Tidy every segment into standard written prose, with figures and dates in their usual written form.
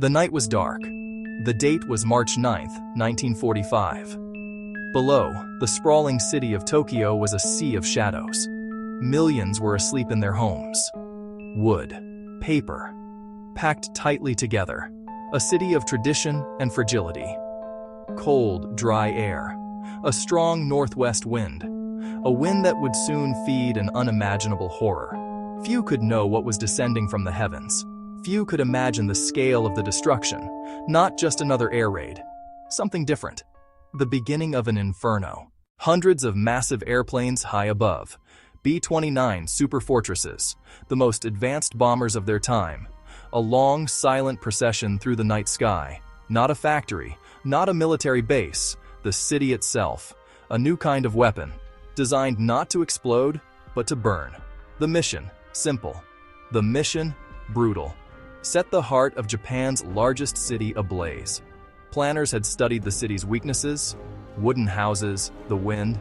The night was dark. The date was March 9th, 1945. Below, the sprawling city of Tokyo was a sea of shadows. Millions were asleep in their homes. Wood, paper, packed tightly together. A city of tradition and fragility. Cold, dry air. A strong northwest wind. A wind that would soon feed an unimaginable horror. Few could know what was descending from the heavens. Few could imagine the scale of the destruction. Not just another air raid. Something different. The beginning of an inferno. Hundreds of massive airplanes high above. B-29 superfortresses, the most advanced bombers of their time. A long, silent procession through the night sky. Not a factory, not a military base. The city itself. A new kind of weapon. Designed not to explode, but to burn. The mission, simple. The mission, brutal. Set the heart of Japan's largest city ablaze. Planners had studied the city's weaknesses, wooden houses, the wind.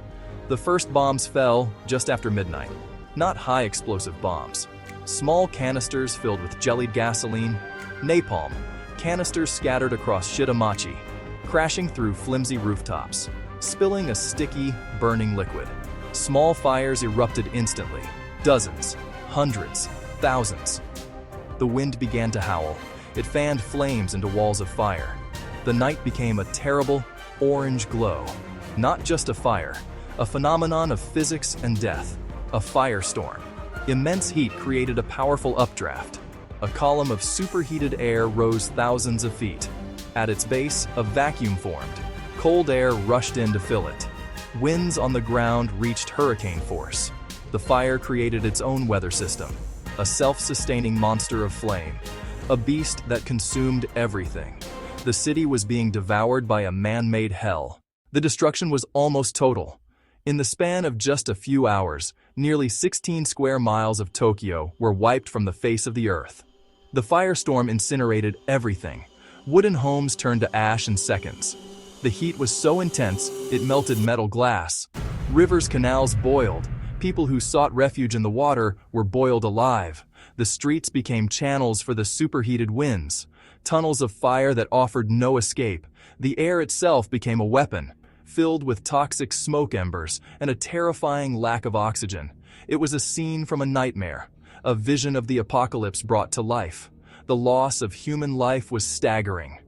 The first bombs fell just after midnight. Not high-explosive bombs. Small canisters filled with jellied gasoline, napalm, canisters scattered across shitamachi, crashing through flimsy rooftops, spilling a sticky, burning liquid. Small fires erupted instantly. Dozens, hundreds, thousands. The wind began to howl. It fanned flames into walls of fire. The night became a terrible, orange glow. Not just a fire, a phenomenon of physics and death. A firestorm. Immense heat created a powerful updraft. A column of superheated air rose thousands of feet. At its base, a vacuum formed. Cold air rushed in to fill it. Winds on the ground reached hurricane force. The fire created its own weather system. A self-sustaining monster of flame. A beast that consumed everything. The city was being devoured by a man-made hell. The destruction was almost total. In the span of just a few hours, nearly 16 square miles of Tokyo were wiped from the face of the earth. The firestorm incinerated everything. Wooden homes turned to ash in seconds. The heat was so intense, it melted metal glass. Rivers, canals boiled. People who sought refuge in the water were boiled alive. The streets became channels for the superheated winds. Tunnels of fire that offered no escape. The air itself became a weapon, filled with toxic smoke embers and a terrifying lack of oxygen. It was a scene from a nightmare, a vision of the apocalypse brought to life. The loss of human life was staggering.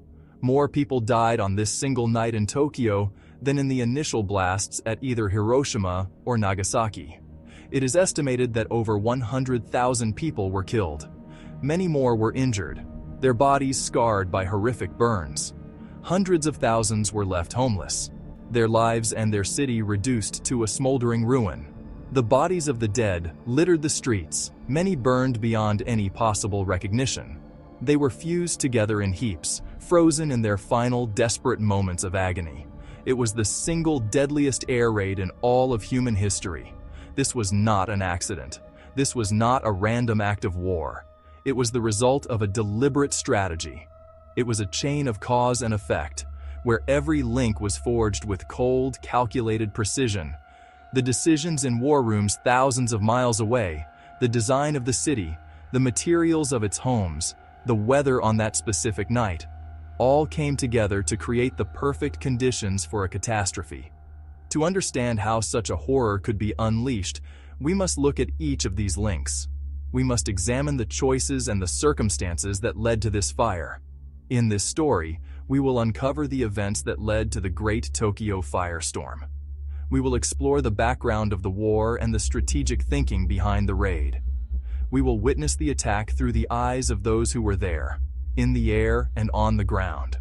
More people died on this single night in Tokyo than in the initial blasts at either Hiroshima or Nagasaki. It is estimated that over 100,000 people were killed. Many more were injured, their bodies scarred by horrific burns. Hundreds of thousands were left homeless, their lives and their city reduced to a smoldering ruin. The bodies of the dead littered the streets, many burned beyond any possible recognition. They were fused together in heaps, frozen in their final desperate moments of agony. It was the single deadliest air raid in all of human history. This was not an accident. This was not a random act of war. It was the result of a deliberate strategy. It was a chain of cause and effect, where every link was forged with cold, calculated precision. The decisions in war rooms thousands of miles away, the design of the city, the materials of its homes, the weather on that specific night, all came together to create the perfect conditions for a catastrophe. To understand how such a horror could be unleashed, we must look at each of these links. We must examine the choices and the circumstances that led to this fire. In this story, we will uncover the events that led to the Great Tokyo Firestorm. We will explore the background of the war and the strategic thinking behind the raid. We will witness the attack through the eyes of those who were there, in the air and on the ground.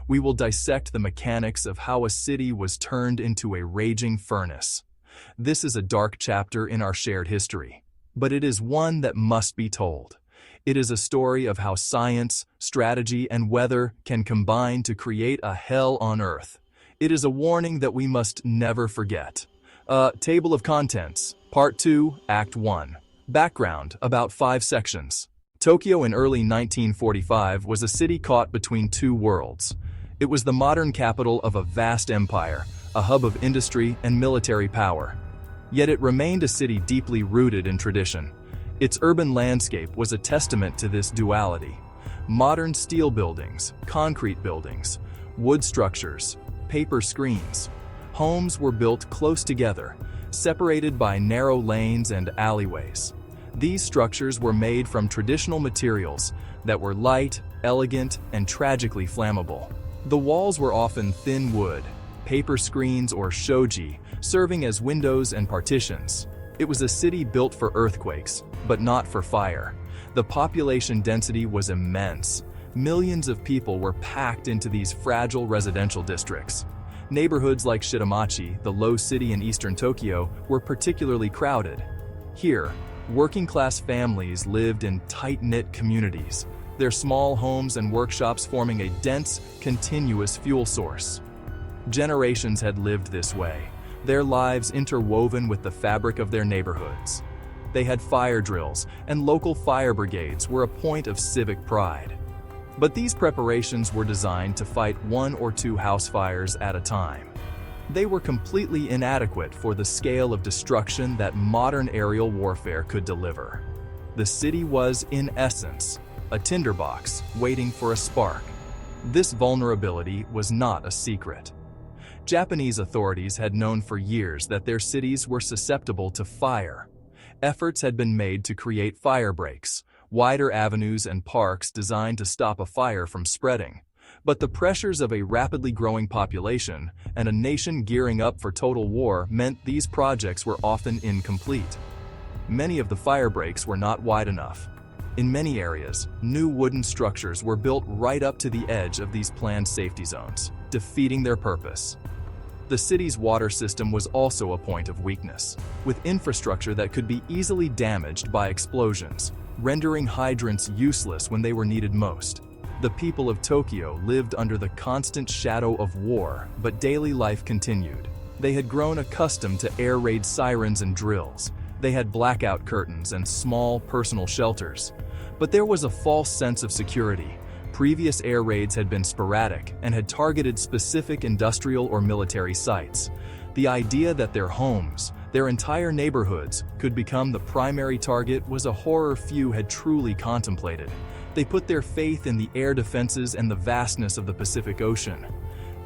We will dissect the mechanics of how a city was turned into a raging furnace. This is a dark chapter in our shared history, but it is one that must be told. It is a story of how science, strategy, and weather can combine to create a hell on earth. It is a warning that we must never forget. Table of Contents, Part 2, Act 1. Background, about 5 sections. Tokyo in early 1945 was a city caught between two worlds. It was the modern capital of a vast empire, a hub of industry and military power. Yet it remained a city deeply rooted in tradition. Its urban landscape was a testament to this duality. Modern steel buildings, concrete buildings, wood structures, paper screens. Homes were built close together, separated by narrow lanes and alleyways. These structures were made from traditional materials that were light, elegant, and tragically flammable. The walls were often thin wood, paper screens or shoji, serving as windows and partitions. It was a city built for earthquakes, but not for fire. The population density was immense. Millions of people were packed into these fragile residential districts. Neighborhoods like Shitamachi, the low city in eastern Tokyo, were particularly crowded. Here, working-class families lived in tight-knit communities, their small homes and workshops forming a dense, continuous fuel source. Generations had lived this way, their lives interwoven with the fabric of their neighborhoods. They had fire drills, and local fire brigades were a point of civic pride. But these preparations were designed to fight 1 or 2 house fires at a time. They were completely inadequate for the scale of destruction that modern aerial warfare could deliver. The city was, in essence, a tinderbox waiting for a spark. This vulnerability was not a secret. Japanese authorities had known for years that their cities were susceptible to fire. Efforts had been made to create fire breaks, wider avenues and parks designed to stop a fire from spreading. But the pressures of a rapidly growing population and a nation gearing up for total war meant these projects were often incomplete. Many of the fire breaks were not wide enough. In many areas, new wooden structures were built right up to the edge of these planned safety zones, defeating their purpose. The city's water system was also a point of weakness, with infrastructure that could be easily damaged by explosions, rendering hydrants useless when they were needed most. The people of Tokyo lived under the constant shadow of war, but daily life continued. They had grown accustomed to air raid sirens and drills. They had blackout curtains and small personal shelters. But there was a false sense of security. Previous air raids had been sporadic and had targeted specific industrial or military sites. The idea that their homes, their entire neighborhoods, could become the primary target was a horror few had truly contemplated. They put their faith in the air defenses and the vastness of the Pacific Ocean.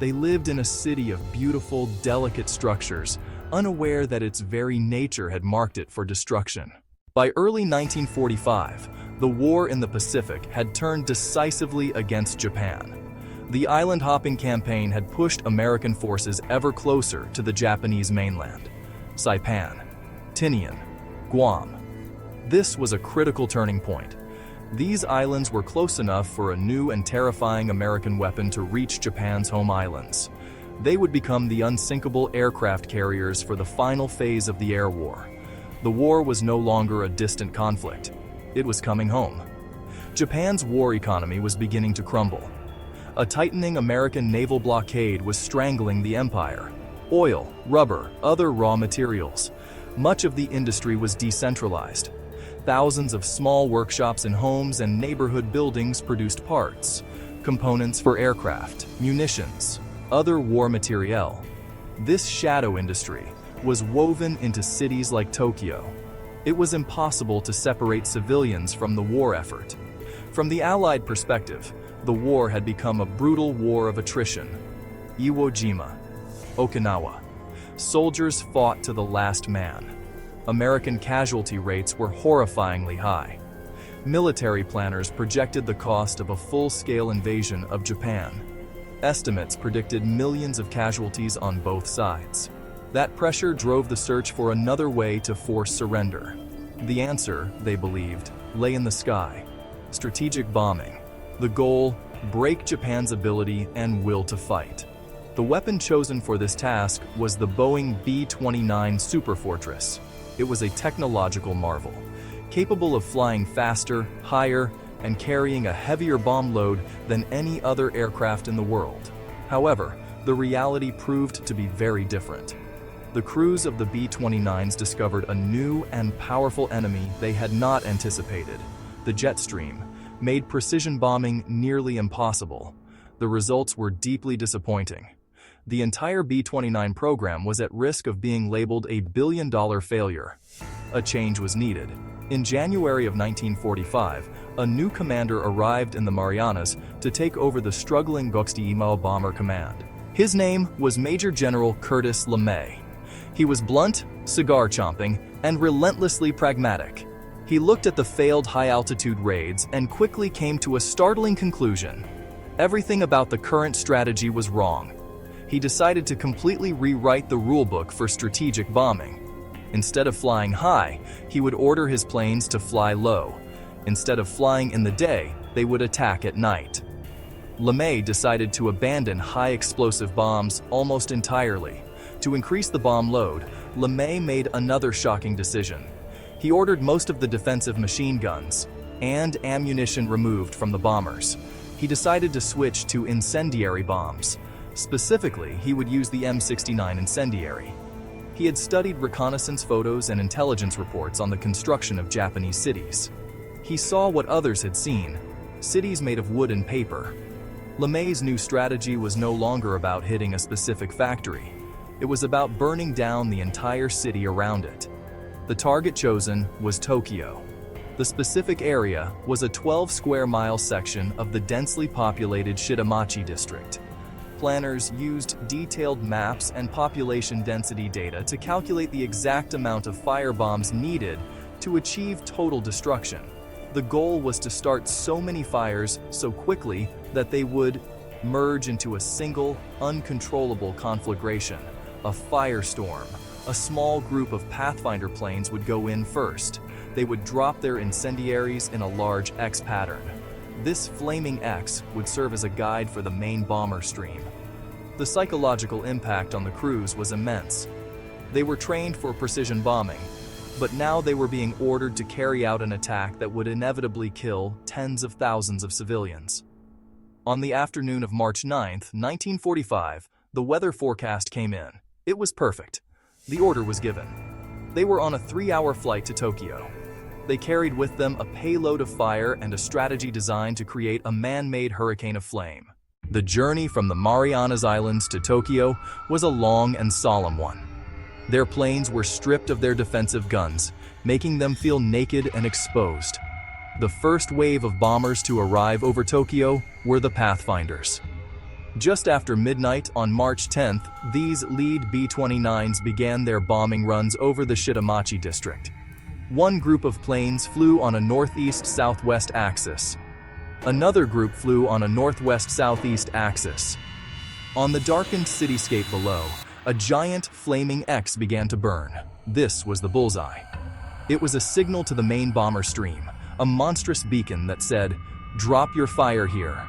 They lived in a city of beautiful, delicate structures, unaware that its very nature had marked it for destruction. By early 1945, the war in the Pacific had turned decisively against Japan. The island-hopping campaign had pushed American forces ever closer to the Japanese mainland. Saipan, Tinian, Guam. This was a critical turning point. These islands were close enough for a new and terrifying American weapon to reach Japan's home islands. They would become the unsinkable aircraft carriers for the final phase of the air war. The war was no longer a distant conflict. It was coming home. Japan's war economy was beginning to crumble. A tightening American naval blockade was strangling the empire. Oil, rubber, other raw materials. Much of the industry was decentralized. Thousands of small workshops in homes and neighborhood buildings produced parts, components for aircraft, munitions, other war materiel. This shadow industry was woven into cities like Tokyo. It was impossible to separate civilians from the war effort. From the Allied perspective, the war had become a brutal war of attrition. Iwo Jima, Okinawa. Soldiers fought to the last man. American casualty rates were horrifyingly high. Military planners projected the cost of a full-scale invasion of Japan. Estimates predicted millions of casualties on both sides. That pressure drove the search for another way to force surrender. The answer, they believed, lay in the sky. Strategic bombing. The goal, break Japan's ability and will to fight. The weapon chosen for this task was the Boeing B-29 Superfortress. It was a technological marvel, capable of flying faster, higher, and carrying a heavier bomb load than any other aircraft in the world. However, the reality proved to be very different. The crews of the B-29s discovered a new and powerful enemy they had not anticipated. The jet stream made precision bombing nearly impossible. The results were deeply disappointing. The entire B-29 program was at risk of being labeled a billion-dollar failure. A change was needed. In January of 1945, a new commander arrived in the Marianas to take over the struggling WWII bomber command. His name was Major General Curtis LeMay. He was blunt, cigar-chomping, and relentlessly pragmatic. He looked at the failed high-altitude raids and quickly came to a startling conclusion. Everything about the current strategy was wrong. He decided to completely rewrite the rulebook for strategic bombing. Instead of flying high, he would order his planes to fly low. Instead of flying in the day, they would attack at night. LeMay decided to abandon high-explosive bombs almost entirely. To increase the bomb load, LeMay made another shocking decision. He ordered most of the defensive machine guns and ammunition removed from the bombers. He decided to switch to incendiary bombs. Specifically, he would use the M69 incendiary. He had studied reconnaissance photos and intelligence reports on the construction of Japanese cities. He saw what others had seen, cities made of wood and paper. LeMay's new strategy was no longer about hitting a specific factory. It was about burning down the entire city around it. The target chosen was Tokyo. The specific area was a 12-square-mile section of the densely populated Shitamachi district. Planners used detailed maps and population density data to calculate the exact amount of firebombs needed to achieve total destruction. The goal was to start so many fires so quickly that they would merge into a single, uncontrollable conflagration, a firestorm. A small group of Pathfinder planes would go in first. They would drop their incendiaries in a large X pattern. This flaming X would serve as a guide for the main bomber stream. The psychological impact on the crews was immense. They were trained for precision bombing, but now they were being ordered to carry out an attack that would inevitably kill tens of thousands of civilians. On the afternoon of March 9, 1945, the weather forecast came in. It was perfect. The order was given. They were on a 3-hour flight to Tokyo. They carried with them a payload of fire and a strategy designed to create a man-made hurricane of flame. The journey from the Marianas Islands to Tokyo was a long and solemn one. Their planes were stripped of their defensive guns, making them feel naked and exposed. The first wave of bombers to arrive over Tokyo were the Pathfinders. Just after midnight on March 10th, these lead B-29s began their bombing runs over the Shitamachi district. One group of planes flew on a northeast-southwest axis. Another group flew on a northwest-southeast axis. On the darkened cityscape below, a giant flaming X began to burn. This was the bullseye. It was a signal to the main bomber stream, a monstrous beacon that said, "Drop your fire here."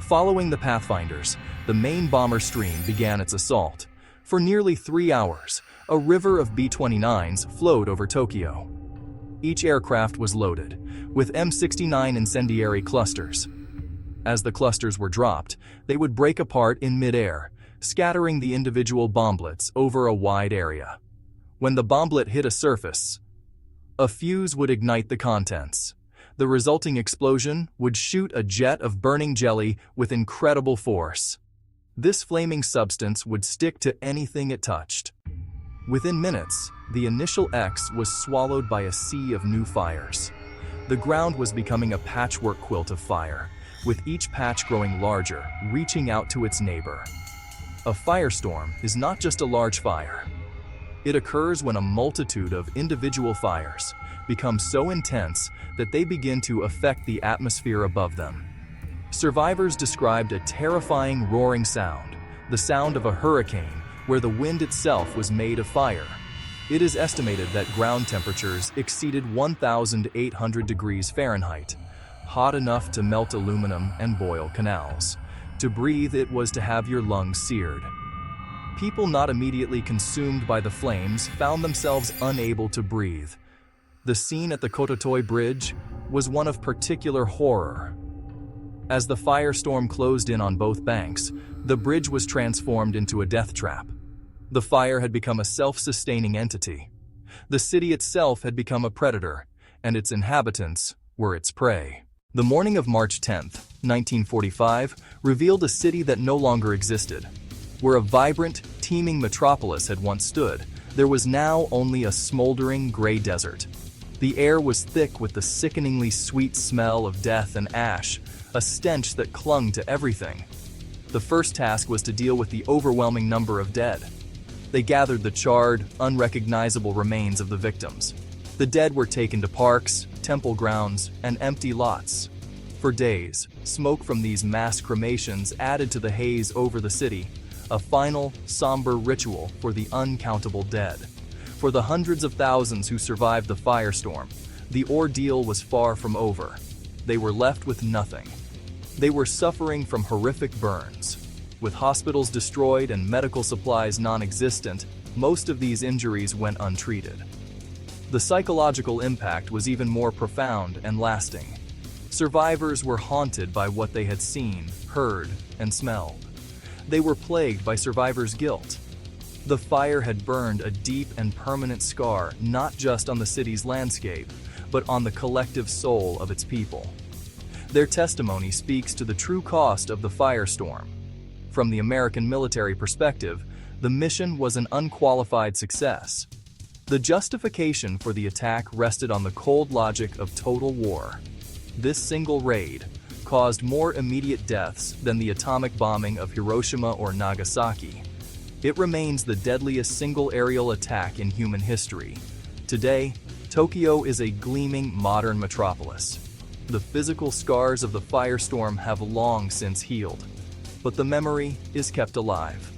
Following the Pathfinders, the main bomber stream began its assault. For nearly 3 hours, a river of B-29s flowed over Tokyo. Each aircraft was loaded with M69 incendiary clusters. As the clusters were dropped, they would break apart in mid-air, scattering the individual bomblets over a wide area. When the bomblet hit a surface, a fuse would ignite the contents. The resulting explosion would shoot a jet of burning jelly with incredible force. This flaming substance would stick to anything it touched. Within minutes, the initial X was swallowed by a sea of new fires. The ground was becoming a patchwork quilt of fire, with each patch growing larger, reaching out to its neighbor. A firestorm is not just a large fire. It occurs when a multitude of individual fires become so intense that they begin to affect the atmosphere above them. Survivors described a terrifying roaring sound, the sound of a hurricane where the wind itself was made of fire. It is estimated that ground temperatures exceeded 1,800 degrees Fahrenheit, hot enough to melt aluminum and boil canals. To breathe, it was to have your lungs seared. People not immediately consumed by the flames found themselves unable to breathe. The scene at the Kototoi Bridge was one of particular horror. As the firestorm closed in on both banks, the bridge was transformed into a death trap. The fire had become a self-sustaining entity. The city itself had become a predator, and its inhabitants were its prey. The morning of March 10, 1945, revealed a city that no longer existed. Where a vibrant, teeming metropolis had once stood, there was now only a smoldering gray desert. The air was thick with the sickeningly sweet smell of death and ash, a stench that clung to everything. The first task was to deal with the overwhelming number of dead. They gathered the charred, unrecognizable remains of the victims. The dead were taken to parks, temple grounds, and empty lots. For days, smoke from these mass cremations added to the haze over the city, a final, somber ritual for the uncountable dead. For the hundreds of thousands who survived the firestorm, the ordeal was far from over. They were left with nothing. They were suffering from horrific burns. With hospitals destroyed and medical supplies non-existent, most of these injuries went untreated. The psychological impact was even more profound and lasting. Survivors were haunted by what they had seen, heard, and smelled. They were plagued by survivors' guilt. The fire had burned a deep and permanent scar not just on the city's landscape, but on the collective soul of its people. Their testimony speaks to the true cost of the firestorm. From the American military perspective, the mission was an unqualified success. The justification for the attack rested on the cold logic of total war. This single raid caused more immediate deaths than the atomic bombing of Hiroshima or Nagasaki. It remains the deadliest single aerial attack in human history. Today, Tokyo is a gleaming modern metropolis. The physical scars of the firestorm have long since healed, but the memory is kept alive.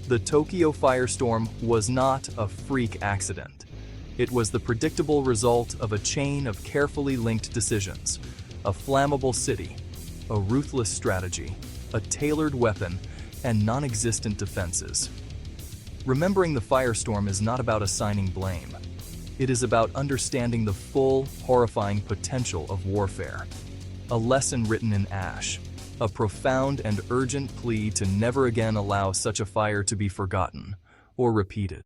The Tokyo firestorm was not a freak accident. It was the predictable result of a chain of carefully linked decisions: a flammable city, a ruthless strategy, a tailored weapon, and non-existent defenses. Remembering the firestorm is not about assigning blame. It is about understanding the full, horrifying potential of warfare. A lesson written in ash, a profound and urgent plea to never again allow such a fire to be forgotten or repeated.